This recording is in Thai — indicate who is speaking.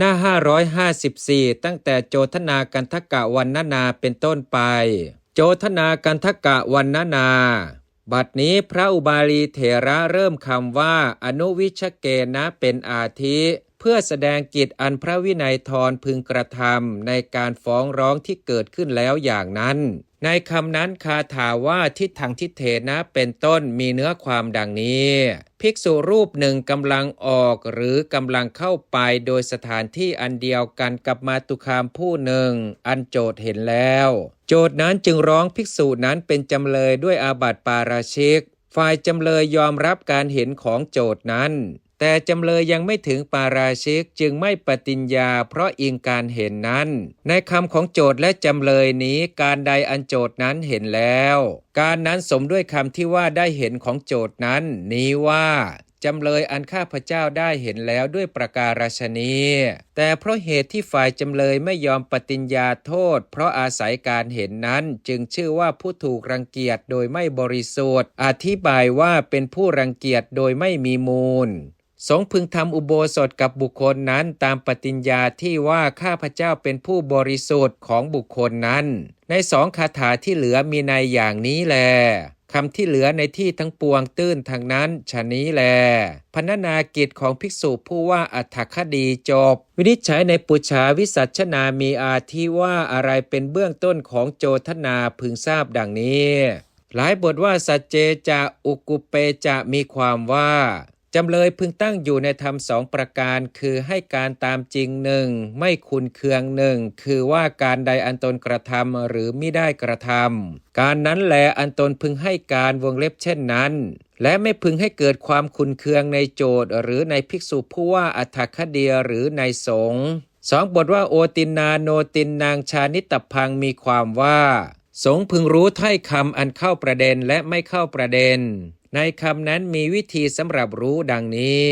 Speaker 1: หน้า554ตั้งแต่โจทนากันทกะวรรณนาเป็นต้นไปโจทนากันทกะวรรณนาบัดนี้พระอุบาลีเถระเริ่มคำว่าอนุวิชเกนะเป็นอาทิเพื่อแสดงกิจอันพระวินัยทรพึงกระทำในการฟ้องร้องที่เกิดขึ้นแล้วอย่างนั้นในคำนั้นคาถาว่าทิฏฐังทิเถนะเป็นต้นมีเนื้อความดังนี้ภิกษุรูปหนึ่งกำลังออกหรือกำลังเข้าไปโดยสถานที่อันเดียวกันกับมาตุคามผู้หนึ่งอันโจทย์เห็นแล้วโจทย์นั้นจึงร้องภิกษุนั้นเป็นจำเลยด้วยอาบัติปาราชิกฝ่ายจำเลยยอมรับการเห็นของโจทย์นั้นแต่จำเลยยังไม่ถึงปาราชิกจึงไม่ปฏิญญาเพราะอิงการเห็นนั้นในคำของโจทย์และจำเลยนี้การใดอันโจทย์นั้นเห็นแล้วการนั้นสมด้วยคำที่ว่าได้เห็นของโจทย์นั้นนี้ว่าจำเลยอันข้าพเจ้าได้เห็นแล้วด้วยประการฉนี้แต่เพราะเหตุที่ฝ่ายจำเลยไม่ยอมปฏิญญาโทษเพราะอาศัยการเห็นนั้นจึงชื่อว่าผู้ถูกรังเกียจโดยไม่บริสุทธิ์อธิบายว่าเป็นผู้รังเกียจโดยไม่มีมูลสงฆ์พึงทำอุโบสถกับบุคคลนั้นตามปฏิญญาที่ว่าข้าพเจ้าเป็นผู้บริสุทธิ์ของบุคคลนั้นในสองคาถาที่เหลือมีในอย่างนี้แลคำที่เหลือในที่ทั้งปวงตื้นทางนั้นฉะนี้แลพรรณนากิจของภิกษุผู้ว่าอัตถคดีจบวินิจฉัยในปุจฉาวิสัชนามีอาทิว่าอะไรเป็นเบื้องต้นของโจทนาพึงทราบดังนี้หลายบทว่าสัจเจจะอุกุเปจะมีความว่าจำเลยพึงตั้งอยู่ในธรรมสองประการคือให้การตามจริงหนึ่งไม่คุนเคืองหนึ่งคือว่าการใดอันตนกระทำหรือมิได้กระทำการนั้นแลอันตนพึงให้การวงเล็บเช่นนั้นและไม่พึงให้เกิดความคุนเคืองในโจทย์หรือในภิกษุผู้ว่าอัตถคดีหรือในสงฆ์สองบทว่าโอตินาโนตินนางชานิตพังมีความว่าสงฆ์พึงรู้ถ้อยคำอันเข้าประเด็นและไม่เข้าประเด็นในคำนั้นมีวิธีสำหรับรู้ดังนี้